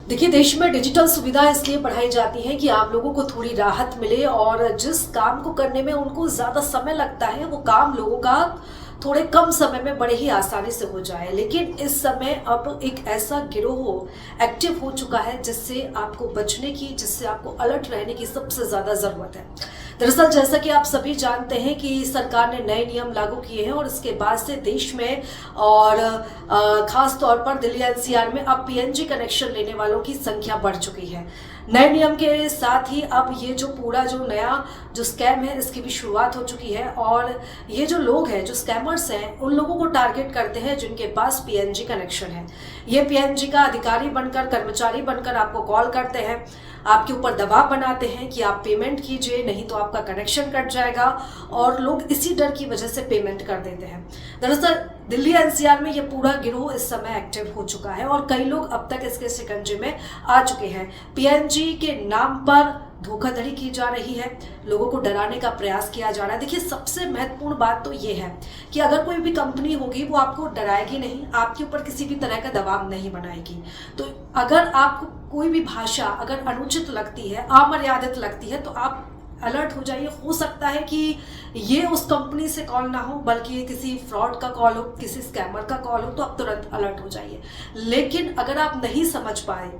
देखिए, देश में डिजिटल सुविधा इसलिए बढ़ाई जाती है कि आम लोगों को थोड़ी राहत मिले और जिस काम को करने में उनको ज़्यादा समय लगता है वो काम लोगों का थोड़े कम समय में बड़े ही आसानी से हो जाए। लेकिन इस समय अब एक ऐसा गिरोह एक्टिव हो चुका है जिससे आपको बचने की, जिससे आपको अलर्ट रहने की सबसे ज़्यादा ज़रूरत है। दरअसल जैसा कि आप सभी जानते हैं कि सरकार ने नए नियम लागू किए हैं और इसके बाद से देश में और खास तौर पर दिल्ली एनसीआर में अब पीएनजी कनेक्शन लेने वालों की संख्या बढ़ चुकी है। नए नियम के साथ ही अब ये जो पूरा जो नया जो स्कैम है इसकी भी शुरुआत हो चुकी है और ये जो लोग हैं, जो स्कैमर्स हैं, उन लोगों को टारगेट करते हैं जिनके पास पीएनजी कनेक्शन है। ये पीएनजी का अधिकारी बनकर, कर्मचारी बनकर आपको कॉल करते हैं, आपके ऊपर दबाव बनाते हैं कि आप पेमेंट कीजिए नहीं तो आपका कनेक्शन कट जाएगा और लोग इसी डर की वजह से पेमेंट कर देते हैं। दरअसल दिल्ली एनसीआर में ये पूरा गिरोह इस समय एक्टिव हो चुका है और कई लोग अब तक इसके शिकंजे में आ चुके हैं। पीएनजी के नाम पर धोखाधड़ी की जा रही है, लोगों को डराने का प्रयास किया जा रहा है। देखिए, सबसे महत्वपूर्ण बात तो ये है कि अगर कोई भी कंपनी होगी वो आपको डराएगी नहीं, आपके ऊपर किसी भी तरह का दबाव नहीं बनाएगी। तो अगर आपको कोई भी भाषा अगर अनुचित लगती है, अमर्यादित लगती है, तो आप अलर्ट हो जाइए। हो सकता है कि ये उस कंपनी से कॉल ना हो बल्कि ये किसी फ्रॉड का कॉल हो, किसी स्कैमर का कॉल हो, तो आप तुरंत अलर्ट हो जाइए। लेकिन अगर आप नहीं समझ पाए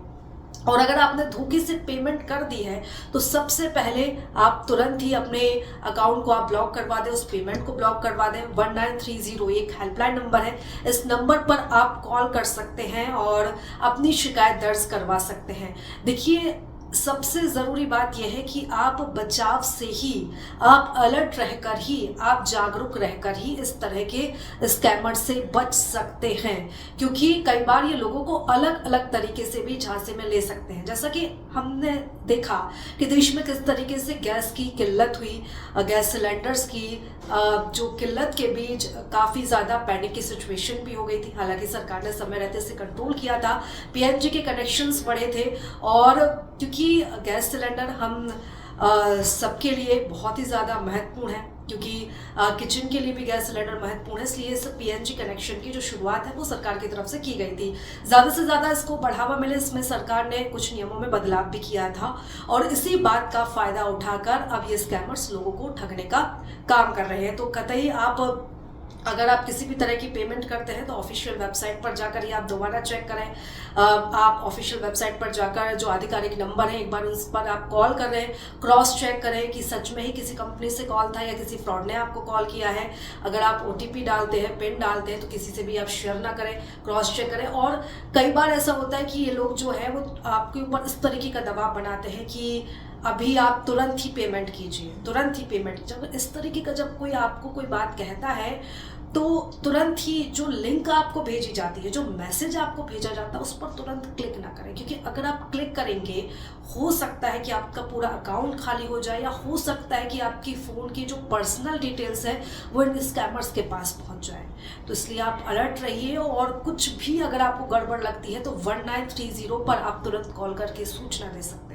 और अगर आपने धोखे से पेमेंट कर दी है तो सबसे पहले आप तुरंत ही अपने अकाउंट को आप ब्लॉक करवा दें, उस पेमेंट को ब्लॉक करवा दें। 1930 एक हेल्पलाइन नंबर है, इस नंबर पर आप कॉल कर सकते हैं और अपनी शिकायत दर्ज करवा सकते हैं। देखिए, सबसे ज़रूरी बात यह है कि आप बचाव से ही, आप अलर्ट रहकर ही, आप जागरूक रहकर ही इस तरह के स्कैमर से बच सकते हैं, क्योंकि कई बार ये लोगों को अलग अलग तरीके से भी झांसे में ले सकते हैं। जैसा कि हमने देखा कि देश में किस तरीके से गैस की किल्लत हुई, गैस सिलेंडर्स की जो किल्लत के बीच काफ़ी ज़्यादा पैनिक की सिचुएशन भी हो गई थी। हालांकि सरकार ने समय रहते से कंट्रोल किया था, पीएनजी के कनेक्शंस बढ़े थे और क्योंकि गैस सिलेंडर हम सबके लिए बहुत ही ज़्यादा महत्वपूर्ण है, क्योंकि किचन के लिए भी गैस सिलेंडर महत्वपूर्ण है, इसलिए इस पीएनजी कनेक्शन की जो शुरुआत है वो सरकार की तरफ से की गई थी। ज़्यादा से ज़्यादा इसको बढ़ावा मिले, इसमें सरकार ने कुछ नियमों में बदलाव भी किया था और इसी बात का फ़ायदा उठाकर अब ये स्कैमर्स लोगों को ठगने का काम कर रहे हैं। तो कतई आप अगर आप किसी भी तरह की पेमेंट करते हैं तो ऑफिशियल वेबसाइट पर जाकर ही आप दोबारा चेक करें। आप ऑफिशियल वेबसाइट पर जाकर जो आधिकारिक नंबर है एक बार उस पर आप कॉल करें, क्रॉस चेक करें कि सच में ही किसी कंपनी से कॉल था या किसी फ्रॉड ने आपको कॉल किया है। अगर आप ओटीपी डालते हैं, पिन डालते हैं, तो किसी से भी आप शेयर ना करें, क्रॉस चेक करें। और कई बार ऐसा होता है कि ये लोग जो है वो आपके ऊपर इस तरीके का दबाव बनाते हैं कि अभी आप तुरंत ही पेमेंट कीजिए, तुरंत ही पेमेंट। जब इस तरीके का जब कोई आपको कोई बात कहता है तो तुरंत ही जो लिंक आपको भेजी जाती है, जो मैसेज आपको भेजा जाता है, उस पर तुरंत क्लिक ना करें, क्योंकि अगर आप क्लिक करेंगे हो सकता है कि आपका पूरा अकाउंट खाली हो जाए या हो सकता है कि आपकी फ़ोन की जो पर्सनल डिटेल्स है वो इन स्कैमर्स के पास पहुंच जाए। तो इसलिए आप अलर्ट रहिए और कुछ भी अगर आपको गड़बड़ लगती है तो 1930 पर आप तुरंत कॉल करके सूचना दे सकते हैं।